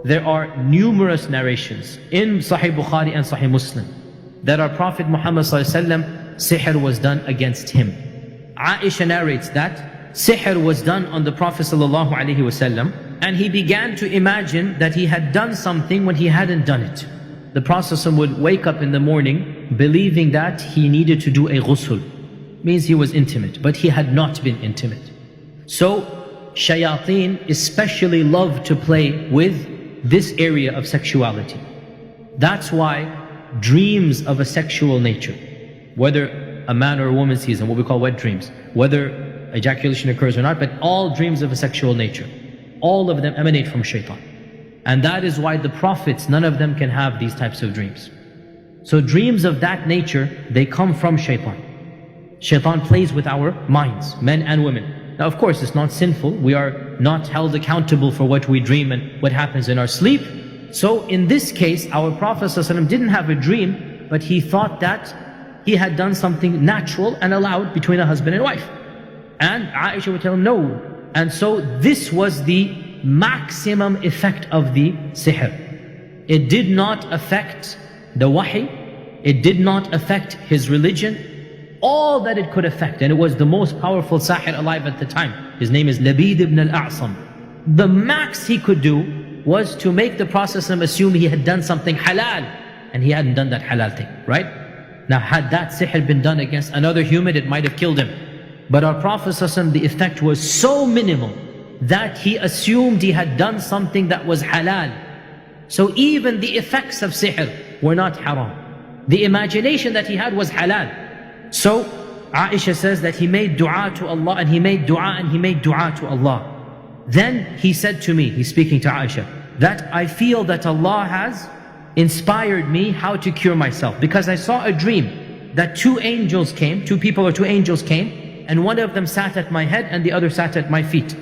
there are numerous narrations in Sahih Bukhari and Sahih Muslim that our Prophet Muhammad ﷺ, sihr was done against him. Aisha narrates that sihr was done on the Prophet ﷺ, and he began to imagine that he had done something when he hadn't done it. The Prophet ﷺ would wake up in the morning believing that he needed to do a ghusl. Means he was intimate, but he had not been intimate. So shayateen especially love to play with this area of sexuality. That's why dreams of a sexual nature, whether a man or a woman sees them, what we call wet dreams, whether ejaculation occurs or not, but all dreams of a sexual nature, all of them emanate from shaitan. And that is why the prophets, none of them can have these types of dreams. So dreams of that nature, they come from shaitan. Shaitan plays with our minds, men and women. Now of course it's not sinful, we are not held accountable for what we dream and what happens in our sleep. So in this case, our Prophet ﷺ didn't have a dream, but he thought that he had done something natural and allowed between a husband and wife. And Aisha would tell him no. And so this was the maximum effect of the sihr. It did not affect the wahi, it did not affect his religion. All that it could affect, and it was the most powerful sahir alive at the time. His name is Labid ibn al-A'sam. The max he could do was to make the Prophet assume he had done something halal, and he hadn't done that halal thing, right? Now had that sihr been done against another human, it might have killed him. But our Prophet the effect was so minimal that he assumed he had done something that was halal. So even the effects of sihr were not haram. The imagination that he had was halal. So Aisha says that he made dua to Allah, and he made dua, and he made dua to Allah. Then he said to me, he's speaking to Aisha, that I feel that Allah has inspired me how to cure myself, because I saw a dream that two angels came, two angels came, and one of them sat at my head and the other sat at my feet.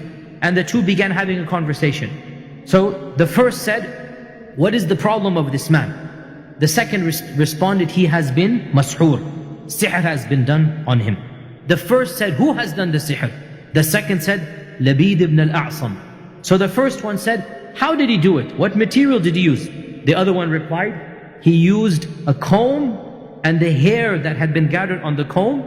And the two began having a conversation. So the first said, what is the problem of this man? The second responded, he has been mas'hur. Sihr has been done on him. The first said, who has done the sihr? The second said, Labid ibn al-A'sam. So the first one said, how did he do it? What material did he use? The other one replied, he used a comb and the hair that had been gathered on the comb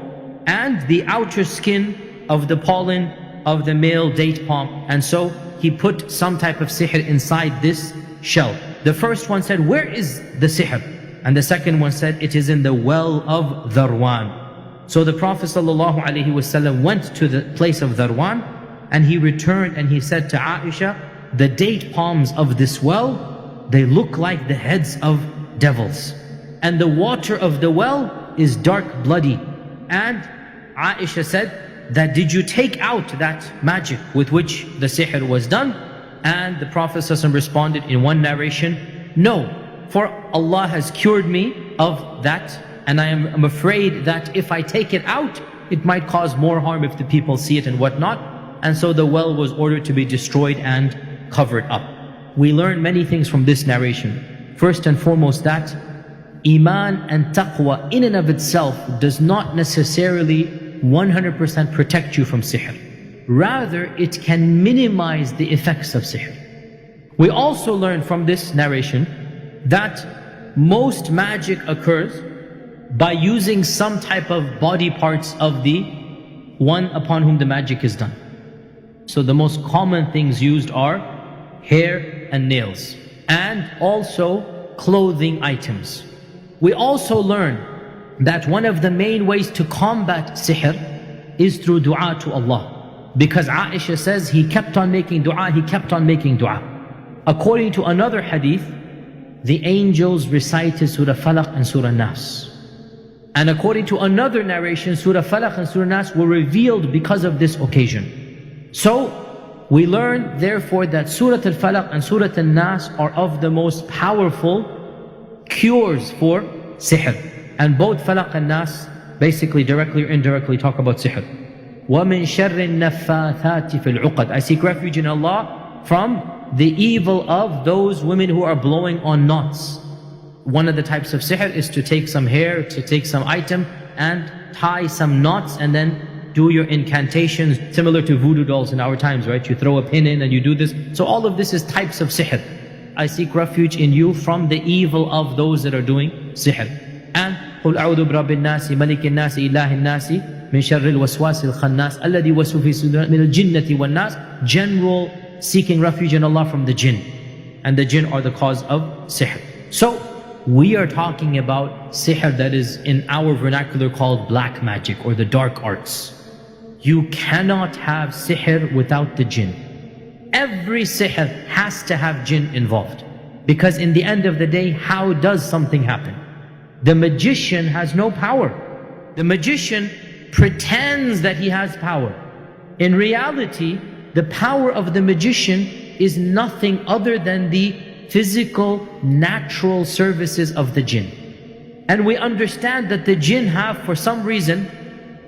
and the outer skin of the pollen of the male date palm. And so he put some type of sihr inside this shell. The first one said, where is the sihr? And the second one said, it is in the well of Dharwan. So the Prophet ﷺ went to the place of Dharwan, and he returned and he said to Aisha, the date palms of this well, they look like the heads of devils. And the water of the well is dark bloody. And Aisha said that, did you take out that magic with which the sihr was done? And the Prophet ﷺ responded in one narration, no. For Allah has cured me of that, and I'm afraid that if I take it out, it might cause more harm if the people see it and whatnot. And so the well was ordered to be destroyed and covered up. We learn many things from this narration. First and foremost, that Iman and Taqwa in and of itself does not necessarily 100% protect you from sihr. Rather, it can minimize the effects of sihr. We also learn from this narration that most magic occurs by using some type of body parts of the one upon whom the magic is done. So the most common things used are hair and nails, and also clothing items. We also learn that one of the main ways to combat sihr is through dua to Allah. Because Aisha says he kept on making dua, he kept on making dua. According to another hadith, the angels recited Surah Falaq and Surah Nas. And according to another narration, Surah Falaq and Surah Nas were revealed because of this occasion. So we learn therefore that Surah Al-Falaq and Surah Al-Nas are of the most powerful cures for sihr. And both Falaq and Nas basically directly or indirectly talk about sihr. وَمِن شَرِّ النَّفَّاثَاتِ فِي الْعُقَدِ. I seek refuge in Allah from the evil of those women who are blowing on knots. One of the types of sihr is to take some hair, to take some item and tie some knots and then do your incantations, similar to voodoo dolls in our times, right? You throw a pin in and you do this. So all of this is types of sihr. I seek refuge in you from the evil of those that are doing sihr. And قُلْ أَعُوذُ بِرَبِّ النَّاسِ مَلِكِ النَّاسِ إِلَّهِ النَّاسِ مِنْ شَرِّ الْوَسْوَاسِ الْخَنَّاسِ الَّذِي يُوَسْوِسُ فِي صُدُورِ مِنَ الْجِنَّةِ وَالنَّاسِ. General seeking refuge in Allah from the jinn. And the jinn are the cause of sihr. So we are talking about sihr that is in our vernacular called black magic or the dark arts. You cannot have sihr without the jinn. Every sihr has to have jinn involved. Because in the end of the day, how does something happen? The magician has no power. The magician pretends that he has power. In reality, the power of the magician is nothing other than the physical, natural services of the jinn. And we understand that the jinn have, for some reason,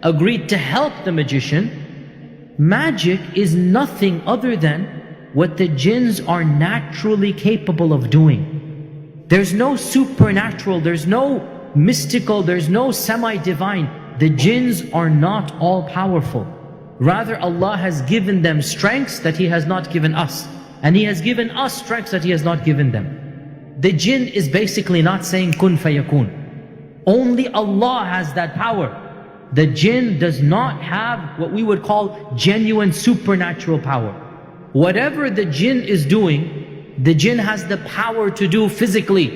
agreed to help the magician. Magic is nothing other than what the jinns are naturally capable of doing. There's no supernatural, there's no mystical, there's no semi-divine. The jinns are not all powerful. Rather, Allah has given them strengths that He has not given us. And He has given us strengths that He has not given them. The jinn is basically not saying kun fayakun. Only Allah has that power. The jinn does not have what we would call genuine supernatural power. Whatever the jinn is doing, the jinn has the power to do physically.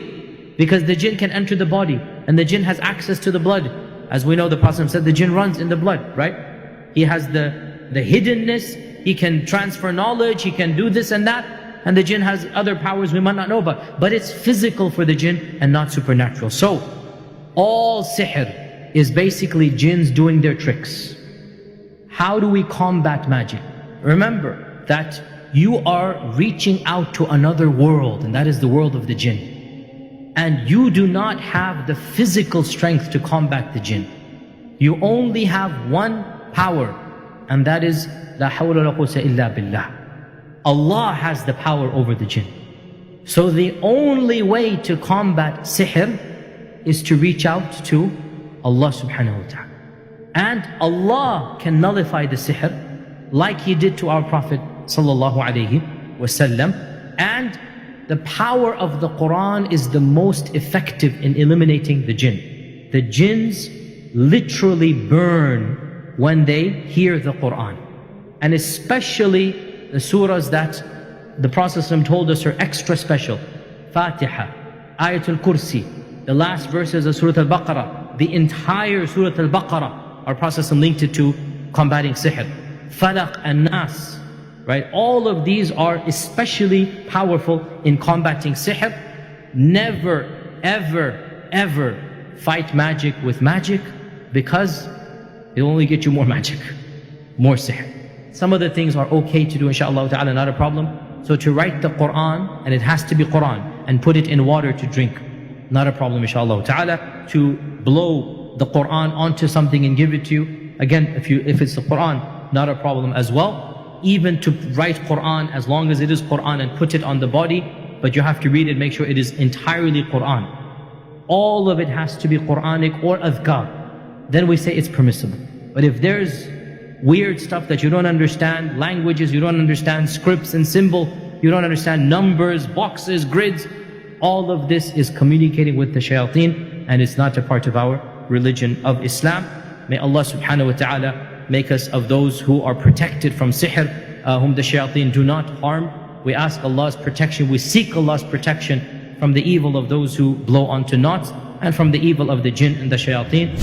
Because the jinn can enter the body and the jinn has access to the blood. As we know, the Prophet said the jinn runs in the blood, right? He has the hiddenness, he can transfer knowledge, he can do this and that. And the jinn has other powers we might not know about. But it's physical for the jinn and not supernatural. So, all sihr is basically jinns doing their tricks. How do we combat magic? Remember that you are reaching out to another world, and that is the world of the jinn. And you do not have the physical strength to combat the jinn. You only have one power, and that is La hawla wa la quwwata illa billah. Allah has the power over the jinn. So the only way to combat sihr is to reach out to Allah subhanahu wa ta'ala. And Allah can nullify the sihr like He did to our Prophet sallallahu alayhi wasallam. And the power of the Quran is the most effective in eliminating the jinn. The jinns literally burn when they hear the Quran. And especially the surahs that the Prophet ﷺ told us are extra special. Fatiha, Ayatul Kursi, the last verses of Surah Al-Baqarah, the entire Surah Al-Baqarah, our Prophet ﷺ linked it to combating sihr. Falaq and Nas, right? All of these are especially powerful in combating sihr. Never, ever, ever fight magic with magic, because it'll only get you more magic, more sihr. Some of the things are okay to do, inshaAllah ta'ala, not a problem. So to write the Quran, and it has to be Quran, and put it in water to drink, not a problem, inshaAllah ta'ala. To blow the Quran onto something and give it to you, again, if it's the Quran, not a problem as well. Even to write Quran, as long as it is Quran, and put it on the body, but you have to read it, make sure it is entirely Quran. All of it has to be Quranic or adhkar. Then we say it's permissible. But if there's weird stuff that you don't understand, languages you don't understand, scripts and symbol, you don't understand numbers, boxes, grids, all of this is communicating with the shayateen, and it's not a part of our religion of Islam. May Allah subhanahu wa ta'ala make us of those who are protected from sihr, whom the shayateen do not harm. We ask Allah's protection, we seek Allah's protection from the evil of those who blow onto knots, and from the evil of the jinn and the shayateen.